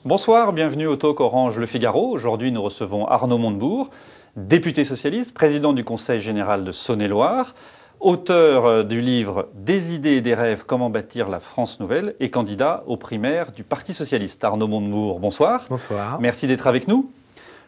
Bonsoir, bienvenue au Talk Orange Le Figaro. Aujourd'hui, nous recevons Arnaud Montebourg, député socialiste, président du Conseil général de Saône-et-Loire, auteur du livre « Des idées et des rêves, comment bâtir la France nouvelle » et candidat aux primaires du Parti socialiste. Arnaud Montebourg, bonsoir. Bonsoir. Merci d'être avec nous.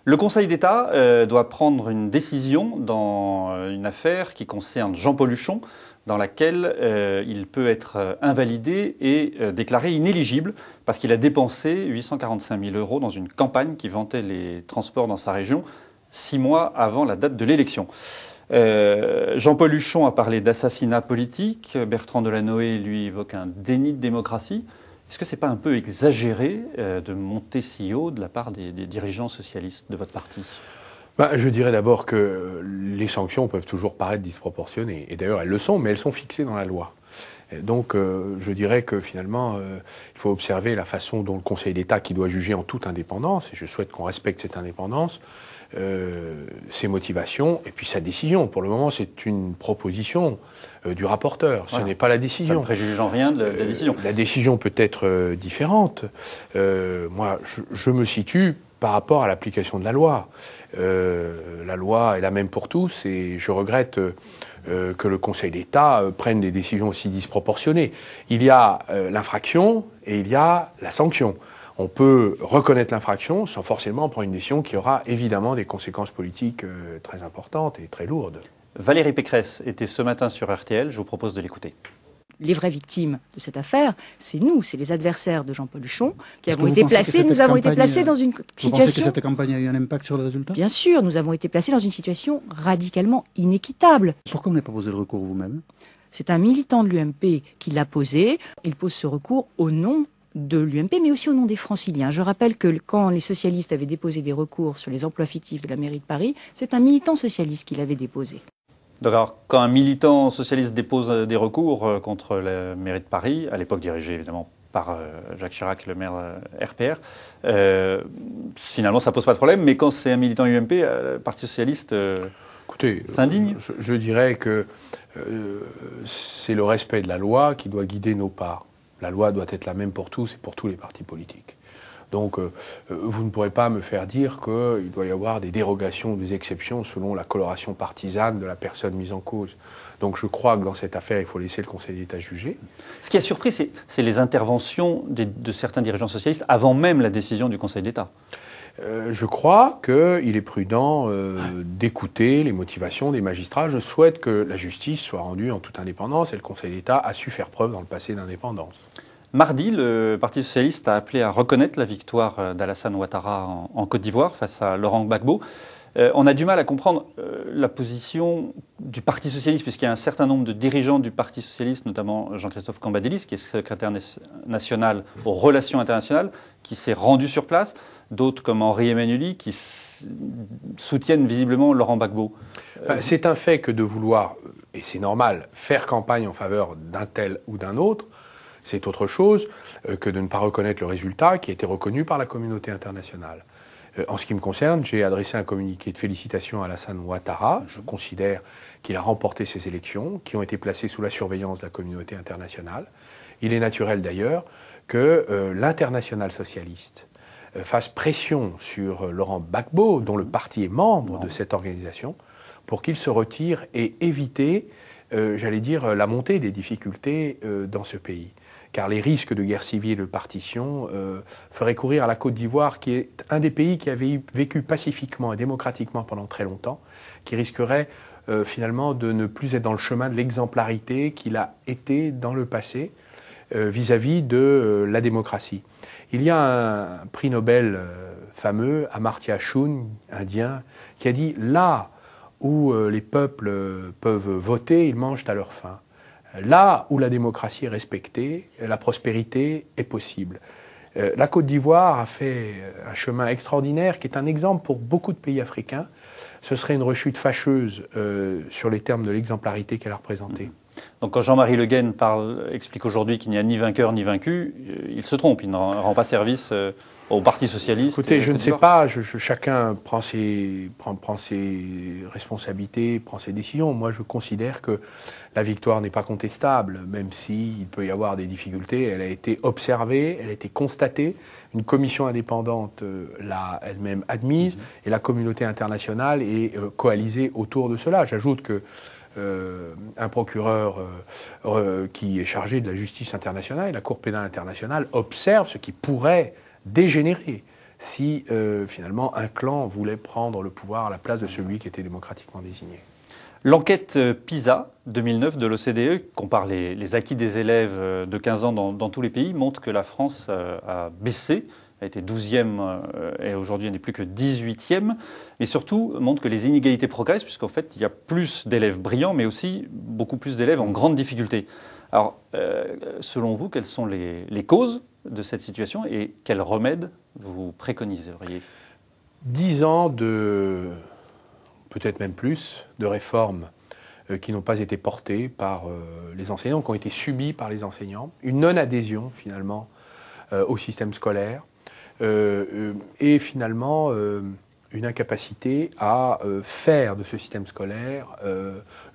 Le Conseil d'État doit prendre une décision dans une affaire qui concerne Jean-Paul Huchon, dans laquelle il peut être invalidé et déclaré inéligible parce qu'il a dépensé 845 000 € dans une campagne qui vantait les transports dans sa région 6 mois avant la date de l'élection. Jean-Paul Huchon a parlé d'assassinat politique. Bertrand Delanoë, lui, évoque un déni de démocratie. Est-ce que ce n'est pas un peu exagéré de monter si haut de la part des dirigeants socialistes de votre parti ? Je dirais d'abord que les sanctions peuvent toujours paraître disproportionnées. Et d'ailleurs, elles le sont, mais elles sont fixées dans la loi. Et donc, je dirais que finalement, il faut observer la façon dont le Conseil d'État, qui doit juger en toute indépendance, et je souhaite qu'on respecte cette indépendance, ses motivations et puis sa décision. Pour le moment, c'est une proposition du rapporteur. Ce n'est pas la décision. Ça ne préjuge en rien de la décision. La décision peut être différente. Moi, je me situe par rapport à l'application de la loi. La loi est la même pour tous et je regrette que le Conseil d'État prenne des décisions aussi disproportionnées. Il y a l'infraction et il y a la sanction. On peut reconnaître l'infraction sans forcément prendre une décision qui aura évidemment des conséquences politiques très importantes et très lourdes. Valérie Pécresse était ce matin sur RTL, je vous propose de l'écouter. Les vraies victimes de cette affaire, c'est nous, c'est les adversaires de Jean-Paul Huchon qui avons été placés, nous avons été placés dans une situation... Vous pensez que cette campagne a eu un impact sur le résultat ? Bien sûr, nous avons été placés dans une situation radicalement inéquitable. Pourquoi vous n'avez pas posé le recours vous-même ? C'est un militant de l'UMP qui l'a posé. Il pose ce recours au nom de l'UMP, mais aussi au nom des Franciliens. Je rappelle que quand les socialistes avaient déposé des recours sur les emplois fictifs de la mairie de Paris, c'est un militant socialiste qui l'avait déposé. Donc alors, quand un militant socialiste dépose des recours contre la mairie de Paris, à l'époque dirigée évidemment par Jacques Chirac, le maire RPR, finalement ça pose pas de problème, mais quand c'est un militant UMP, le Parti socialiste s'indigne. Je dirais que c'est le respect de la loi qui doit guider nos pas. La loi doit être la même pour tous et pour tous les partis politiques. Donc, vous ne pourrez pas me faire dire qu'il doit y avoir des dérogations ou des exceptions selon la coloration partisane de la personne mise en cause. Donc, je crois que dans cette affaire, il faut laisser le Conseil d'État juger. Ce qui a surpris, c'est les interventions de certains dirigeants socialistes avant même la décision du Conseil d'État. Je crois qu'il est prudent d'écouter les motivations des magistrats. Je souhaite que la justice soit rendue en toute indépendance et le Conseil d'État a su faire preuve dans le passé d'indépendance. Mardi, le Parti socialiste a appelé à reconnaître la victoire d'Alassane Ouattara en Côte d'Ivoire face à Laurent Gbagbo. On a du mal à comprendre la position du Parti socialiste, puisqu'il y a un certain nombre de dirigeants du Parti socialiste, notamment Jean-Christophe Cambadélis, qui est secrétaire national aux relations internationales, qui s'est rendu sur place, d'autres comme Henri Emmanuelli, qui soutiennent visiblement Laurent Gbagbo. C'est un fait que de vouloir, et c'est normal, faire campagne en faveur d'un tel ou d'un autre, c'est autre chose que de ne pas reconnaître le résultat qui a été reconnu par la communauté internationale. En ce qui me concerne, j'ai adressé un communiqué de félicitations à Alassane Ouattara. Je considère qu'il a remporté ces élections, qui ont été placées sous la surveillance de la communauté internationale. Il est naturel d'ailleurs que l'international socialiste fasse pression sur Laurent Gbagbo, dont le parti est membre de cette organisation, pour qu'il se retire et éviter, la montée des difficultés dans ce pays. Car les risques de guerre civile et de partition feraient courir à la Côte d'Ivoire, qui est un des pays qui avait vécu pacifiquement et démocratiquement pendant très longtemps, qui risquerait finalement de ne plus être dans le chemin de l'exemplarité qu'il a été dans le passé vis-à-vis de la démocratie. Il y a un prix Nobel fameux, Amartya Sen, indien, qui a dit « Là où les peuples peuvent voter, ils mangent à leur faim. Là où la démocratie est respectée, la prospérité est possible. » La Côte d'Ivoire a fait un chemin extraordinaire qui est un exemple pour beaucoup de pays africains. Ce serait une rechute fâcheuse sur les termes de l'exemplarité qu'elle a représentée. Donc quand Jean-Marie Le Guen explique aujourd'hui qu'il n'y a ni vainqueur ni vaincu, il se trompe, il ne rend pas service au Parti socialiste. Écoutez, je ne sais pas, chacun prend ses responsabilités, prend ses décisions. Moi, je considère que la victoire n'est pas contestable, même s'il peut y avoir des difficultés. Elle a été observée, elle a été constatée. Une commission indépendante l'a elle-même admise, et la communauté internationale est coalisée autour de cela. J'ajoute que un procureur qui est chargé de la justice internationale, la Cour pénale internationale, observe ce qui pourrait dégénérer si finalement un clan voulait prendre le pouvoir à la place de celui qui était démocratiquement désigné. L'enquête PISA 2009 de l'OCDE compare les acquis des élèves de 15 ans dans tous les pays, montre que la France a baissé, a été 12e et aujourd'hui elle n'est plus que 18e, mais surtout montre que les inégalités progressent puisqu'en fait il y a plus d'élèves brillants mais aussi beaucoup plus d'élèves en grande difficulté. Alors, selon vous, quelles sont les causes de cette situation et quels remèdes vous préconiseriez? 10 ans peut-être même plus, de réformes qui n'ont pas été portées par les enseignants, qui ont été subies par les enseignants, une non-adhésion finalement au système scolaire et finalement une incapacité à faire de ce système scolaire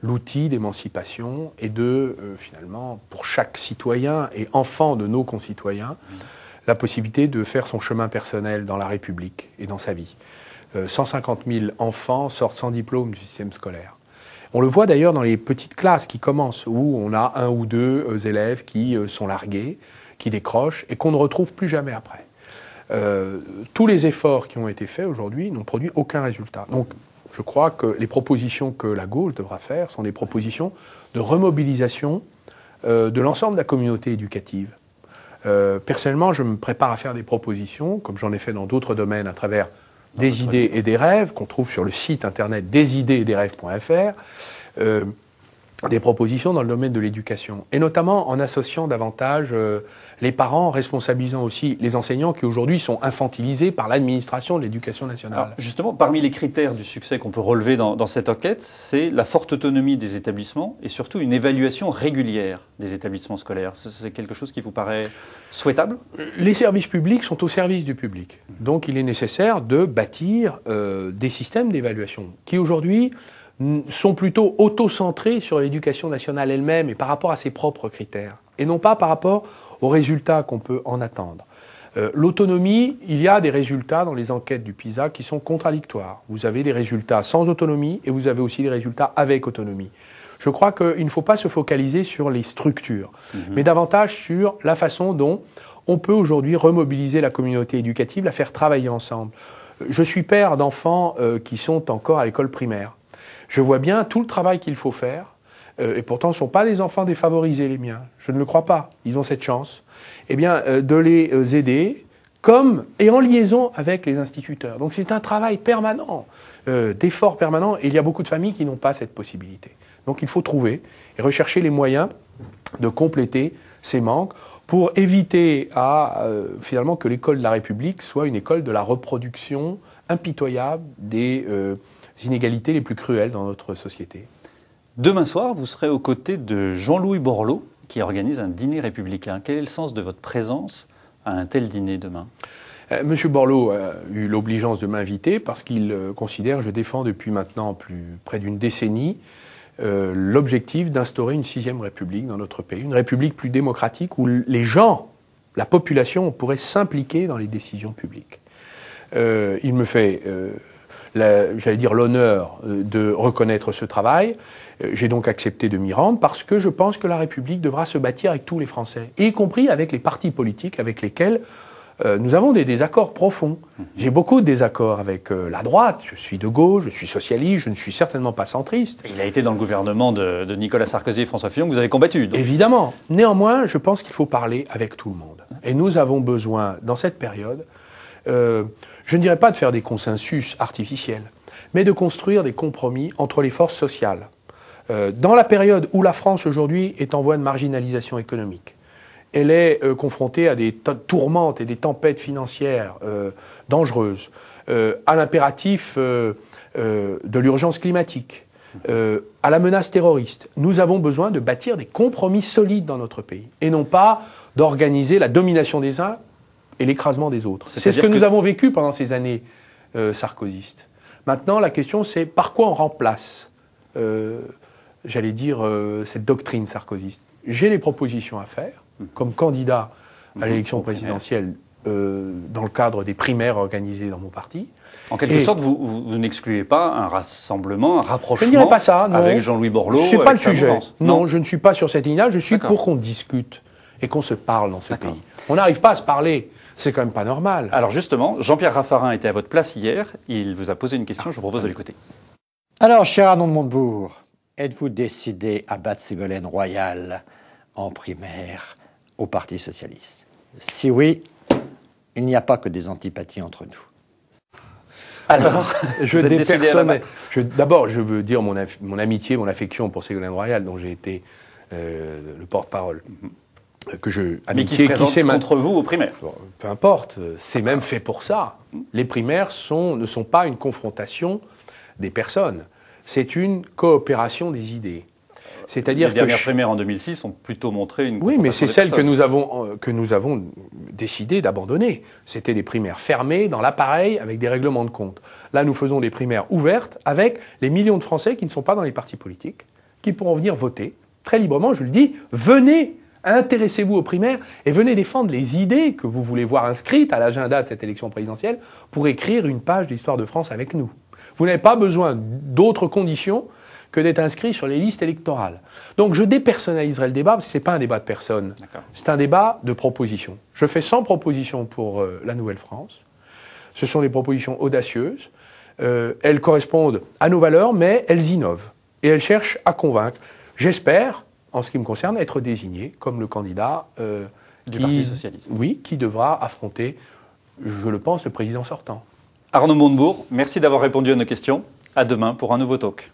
l'outil d'émancipation et finalement, pour chaque citoyen et enfant de nos concitoyens, la possibilité de faire son chemin personnel dans la République et dans sa vie. 150 000 enfants sortent sans diplôme du système scolaire. On le voit d'ailleurs dans les petites classes qui commencent, où on a 1 ou 2 élèves qui sont largués, qui décrochent et qu'on ne retrouve plus jamais après. Tous les efforts qui ont été faits aujourd'hui n'ont produit aucun résultat. Donc je crois que les propositions que la gauche devra faire sont des propositions de remobilisation de l'ensemble de la communauté éducative. Personnellement, je me prépare à faire des propositions, comme j'en ai fait dans d'autres domaines, à travers des idées et des rêves, qu'on trouve sur le site internet desidéesetdesrêves.fr, des propositions dans le domaine de l'éducation, et notamment en associant davantage les parents, responsabilisant aussi les enseignants qui aujourd'hui sont infantilisés par l'administration de l'éducation nationale. Alors, justement, parmi les critères du succès qu'on peut relever dans cette enquête, c'est la forte autonomie des établissements et surtout une évaluation régulière des établissements scolaires. C'est quelque chose qui vous paraît souhaitable? Les services publics sont au service du public. Donc il est nécessaire de bâtir des systèmes d'évaluation qui aujourd'hui sont plutôt auto-centrés sur l'éducation nationale elle-même et par rapport à ses propres critères, et non pas par rapport aux résultats qu'on peut en attendre. L'autonomie, il y a des résultats dans les enquêtes du PISA qui sont contradictoires. Vous avez des résultats sans autonomie et vous avez aussi des résultats avec autonomie. Je crois qu'il ne faut pas se focaliser sur les structures, mais davantage sur la façon dont on peut aujourd'hui remobiliser la communauté éducative, la faire travailler ensemble. Je suis père d'enfants qui sont encore à l'école primaire. Je vois bien tout le travail qu'il faut faire, et pourtant ce ne sont pas des enfants défavorisés les miens, je ne le crois pas, ils ont cette chance, eh bien, de les aider et en liaison avec les instituteurs. Donc c'est un travail permanent, d'effort permanent, et il y a beaucoup de familles qui n'ont pas cette possibilité. Donc il faut trouver et rechercher les moyens de compléter ces manques pour éviter finalement que l'école de la République soit une école de la reproduction impitoyable des inégalités les plus cruelles dans notre société. Demain soir, vous serez aux côtés de Jean-Louis Borloo, qui organise un dîner républicain. Quel est le sens de votre présence à un tel dîner demain? Monsieur Borloo a eu l'obligeance de m'inviter parce qu'il considère que je défends depuis maintenant près d'une décennie l'objectif d'instaurer une 6e République dans notre pays, une République plus démocratique où les gens, la population, pourrait s'impliquer dans les décisions publiques. Il me fait j'allais dire l'honneur de reconnaître ce travail. J'ai donc accepté de m'y rendre parce que je pense que la République devra se bâtir avec tous les Français, y compris avec les partis politiques avec lesquels nous avons des désaccords profonds. J'ai beaucoup de désaccords avec la droite. Je suis de gauche, je suis socialiste, je ne suis certainement pas centriste. Il a été dans le gouvernement de Nicolas Sarkozy et François Fillon que vous avez combattu. Donc. Évidemment. Néanmoins, je pense qu'il faut parler avec tout le monde. Et nous avons besoin, dans cette période, je ne dirais pas de faire des consensus artificiels, mais de construire des compromis entre les forces sociales. Dans la période où la France aujourd'hui est en voie de marginalisation économique, elle est confrontée à des tourmentes et des tempêtes financières dangereuses, à l'impératif de l'urgence climatique, à la menace terroriste. Nous avons besoin de bâtir des compromis solides dans notre pays et non pas d'organiser la domination des uns et l'écrasement des autres. C'est ce que nous avons vécu pendant ces années sarkozystes. Maintenant, la question, c'est par quoi on remplace, cette doctrine sarkozyste. J'ai des propositions à faire, comme candidat à l'élection présidentielle dans le cadre des primaires organisées dans mon parti. En quelque sorte, vous n'excluez pas un rassemblement, un rapprochement je ne dirais pas ça, non. avec Jean-Louis Borloo. Ce n'est pas le sujet. Mouvance. Non, je ne suis pas sur cette ligne-là. Je suis pour qu'on discute et qu'on se parle dans ce pays. On n'arrive pas à se parler. C'est quand même pas normal. Alors justement, Jean-Pierre Raffarin était à votre place hier. Il vous a posé une question. Je vous propose de l'écouter. Alors, cher Arnaud de Montebourg, êtes-vous décidé à battre Ségolène Royal en primaire au Parti socialiste? Si oui, il n'y a pas que des antipathies entre nous. Alors, d'abord, je veux dire mon amitié, mon affection pour Ségolène Royal, dont j'ai été le porte-parole. Mais qui se présente contre vous aux primaires. Peu importe, c'est même fait pour ça. Les primaires ne sont pas une confrontation des personnes, c'est une coopération des idées. C'est-à-dire les dernières primaires en 2006 ont plutôt montré une Oui, mais c'est celle que nous avons décidé d'abandonner. C'était des primaires fermées dans l'appareil avec des règlements de compte. Là, nous faisons des primaires ouvertes avec les millions de Français qui ne sont pas dans les partis politiques, qui pourront venir voter très librement. Je le dis, venez, intéressez-vous aux primaires et venez défendre les idées que vous voulez voir inscrites à l'agenda de cette élection présidentielle pour écrire une page d'histoire de France avec nous. Vous n'avez pas besoin d'autres conditions que d'être inscrit sur les listes électorales. Donc je dépersonnaliserai le débat, parce que ce n'est pas un débat de personnes, c'est un débat de propositions. Je fais 100 propositions pour la Nouvelle-France. Ce sont des propositions audacieuses. Elles correspondent à nos valeurs, mais elles innovent. Et elles cherchent à convaincre. J'espère, en ce qui me concerne, être désigné comme le candidat du Parti socialiste. Oui, qui devra affronter, je le pense, le président sortant. Arnaud Montebourg, merci d'avoir répondu à nos questions. À demain pour un nouveau talk.